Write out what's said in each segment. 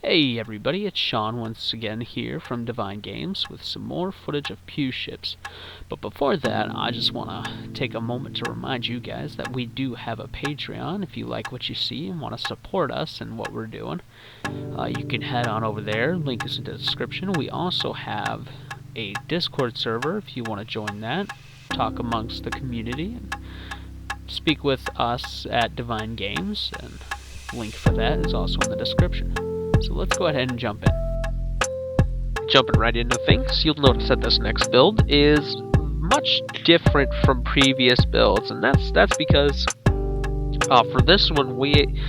Hey everybody, it's Sean once again here from Divine Games with some more footage of PewShips. But before that, I just want to take a moment to remind you guys that we do have a Patreon. If you like what you see and want to support us and what we're doing, you can head on over there. Link is in the description. We also have a Discord server if you want to join that. Talk amongst the community and speak with us at Divine Games, and link for that is also in the description. So let's go ahead and jump in. Jumping right into things, you'll notice that this next build is much different from previous builds, and that's because for this one we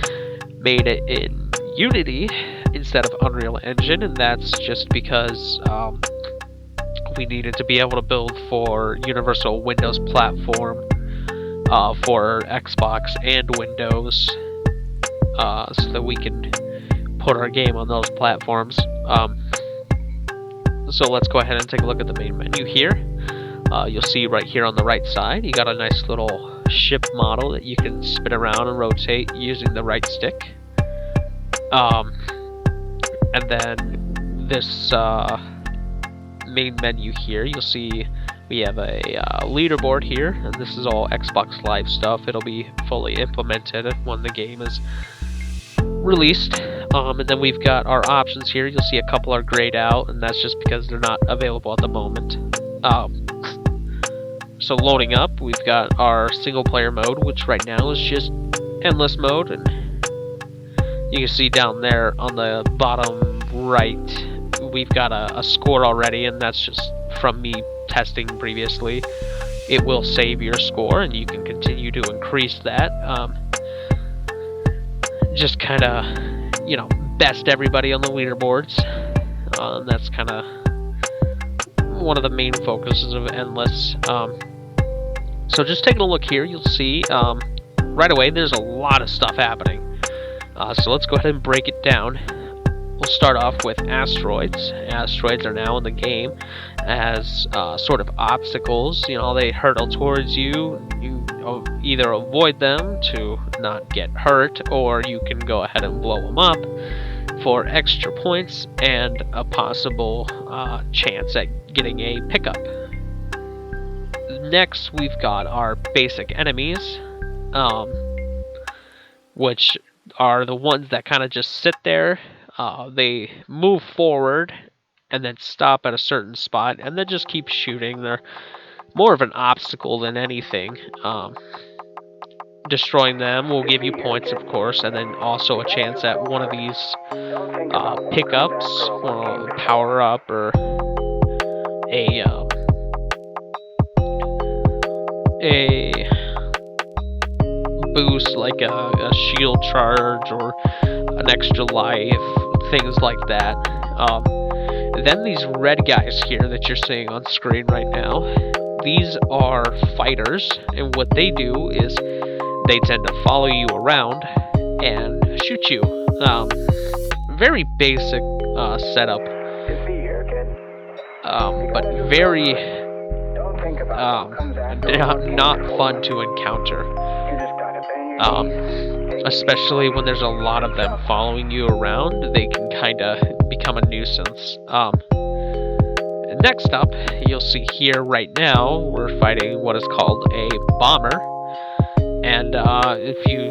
made it in Unity instead of Unreal Engine, and that's just because we needed to be able to build for Universal Windows platform for Xbox and Windows, so that we can put our game on those platforms. So let's go ahead and take a look at the main menu here. You'll see right here on the right side, you got a nice little ship model that you can spin around and rotate using the right stick. And then this main menu here, you'll see we have a leaderboard here, and this is all Xbox Live stuff. It'll be fully implemented when the game is released. And then we've got our options here. You'll see a couple are grayed out, and that's just because they're not available at the moment. So loading up, we've got our single player mode, which right now is just endless mode, and you can see down there on the bottom right we've got a score already, and that's just from me testing previously. It will save your score, and you can continue to increase that. Just kind of, best everybody on the leaderboards. That's kind of one of the main focuses of Endless. So just taking a look here, you'll see right away there's a lot of stuff happening. So let's go ahead and break it down. We'll start off with asteroids. Asteroids are now in the game as sort of obstacles. They hurtle towards you. You either avoid them to not get hurt, or you can go ahead and blow them up for extra points and a possible chance at getting a pickup. Next, we've got our basic enemies, which are the ones that kind of just sit there. They move forward and then stop at a certain spot and then just keep shooting. They're more of an obstacle than anything. Destroying them will give you points, of course, and then also a chance at one of these pickups, or power up, or a boost like a shield charge or an extra life, things like that. Then these red guys here that you're seeing on screen right now, these are fighters, and what they do is they tend to follow you around and shoot you. Very basic setup, but very not fun to encounter. Especially when there's a lot of them following you around, they can kind of become a nuisance. Next up, you'll see here right now, we're fighting what is called a bomber. And if you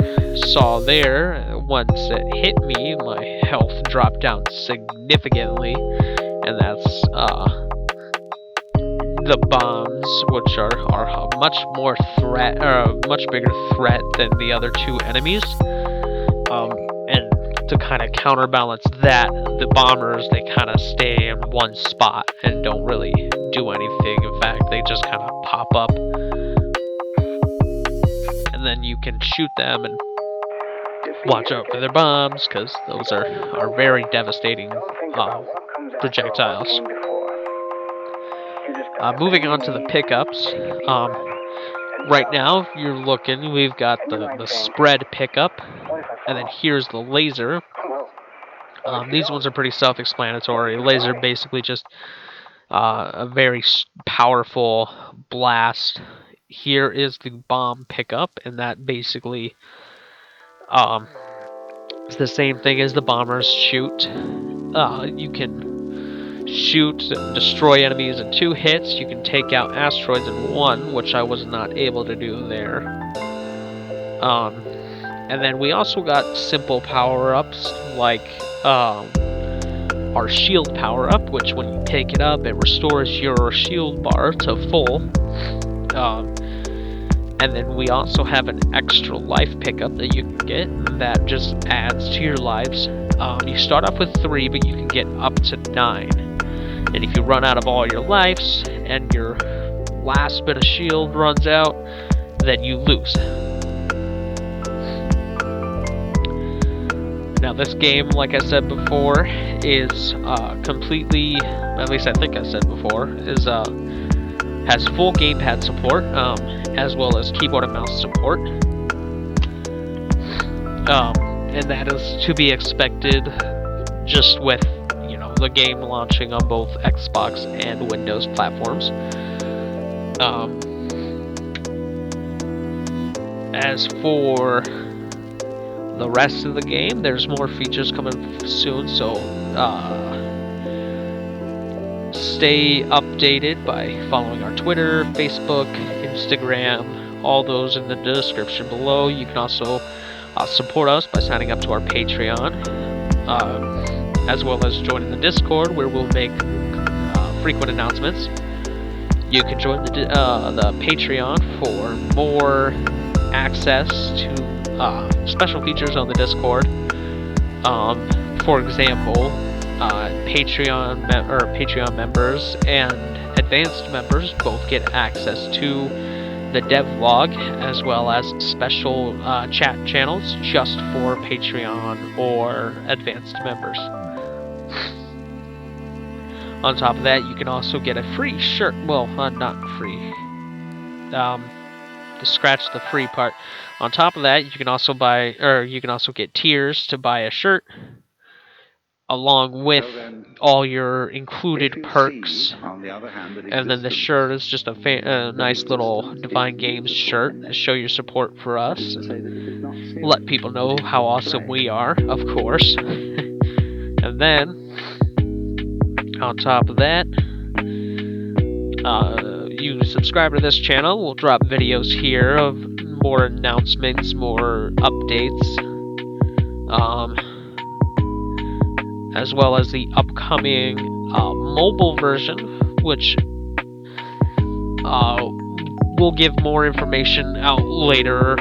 saw there, once it hit me, my health dropped down significantly, and that's the bombs, which are a much bigger threat than the other two enemies. And to kind of counterbalance that, the bombers, they kind of stay in one spot and don't really do anything. In fact, they just kind of pop up, and then you can shoot them and watch out for their bombs, because those are very devastating projectiles. Moving on to the pickups. Right now, if you're looking, we've got the spread pickup, and then here's the laser. These ones are pretty self-explanatory. Laser basically just a very powerful blast. Here is the bomb pickup, and that basically It's the same thing as the bombers shoot. You can shoot and destroy enemies in 2 hits. You can take out asteroids in 1, which I was not able to do there. And then we also got simple power-ups like our shield power-up, which when you pick it up, it restores your shield bar to full. And then we also have an extra life pickup that you can get that just adds to your lives. You start off with 3, but you can get up to 9. And if you run out of all your lives and your last bit of shield runs out, then you lose. Now this game, like I said before, is completely, at least I think I said before, is has full gamepad support, as well as keyboard and mouse support. And that is to be expected just with, the game launching on both Xbox and Windows platforms. As for the rest of the game, there's more features coming soon, so stay updated by following our Twitter, Facebook, Instagram, all those in the description below. You can also support us by signing up to our Patreon, as well as joining the Discord, where we'll make frequent announcements. You can join the Patreon for more access to special features on the Discord. For example, Patreon members and advanced members both get access to the dev log, as well as special chat channels just for Patreon or advanced members. On top of that, you can also get a free shirt. Well, not free. To scratch the free part. On top of that, you can also get tiers to buy a shirt, along with all your included perks. And then the shirt is just a nice little Divine Games shirt to show your support for us and let people know how awesome we are, of course. And then, on top of that, you subscribe to this channel. We'll drop videos here of more announcements, more updates, as well as the upcoming mobile version, which we'll give more information out later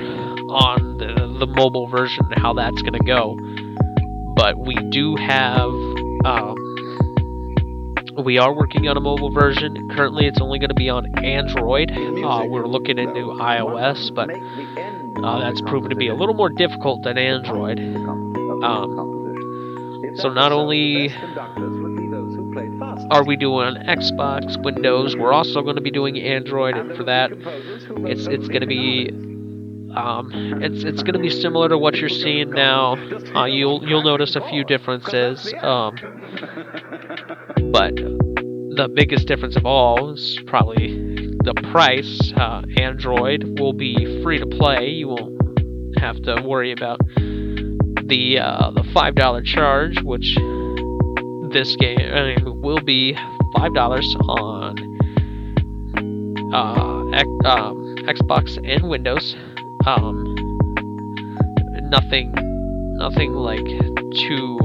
on the mobile version, how that's going to go. But we do have, we are working on a mobile version. Currently, it's only going to be on Android. We're looking into iOS, but that's proven to be a little more difficult than Android. So not only are we doing Xbox, Windows, we're also going to be doing Android, and for that, it's going to be it's going to be similar to what you're seeing now. You'll notice a few differences, but the biggest difference of all is probably the price. Android will be free to play. You won't have to worry about the $5 charge, which this game will be $5 on Xbox and Windows. Nothing like too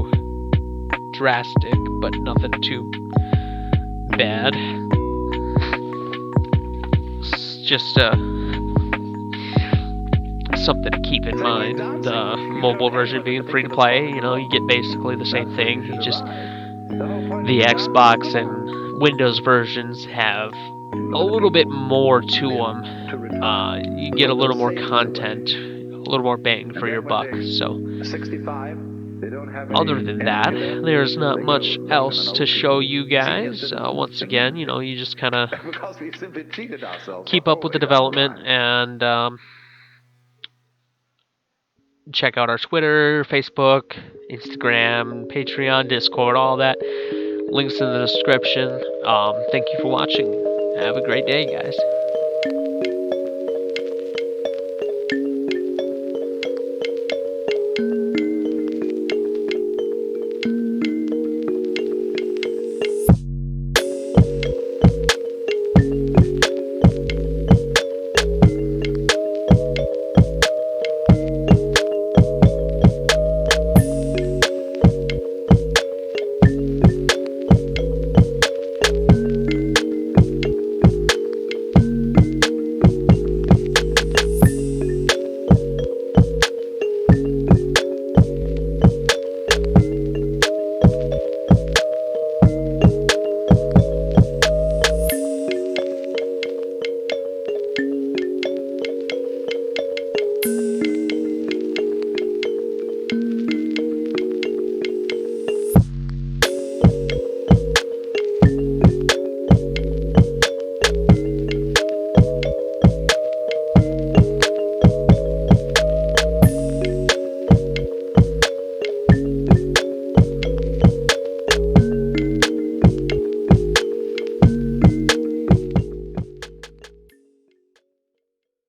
drastic, but nothing too bad. It's just something to keep in mind. The mobile version being free to play, you get basically the same thing. The Xbox and Windows versions have a little bit more to them. You get a little more content, a little more bang for your buck. So, other than that, there's not much else to show you guys. Once again, you just kind of keep up with the development and check out our Twitter, Facebook, Instagram, Patreon, Discord, all that. Links in the description. Thank you for watching. Have a great day, guys.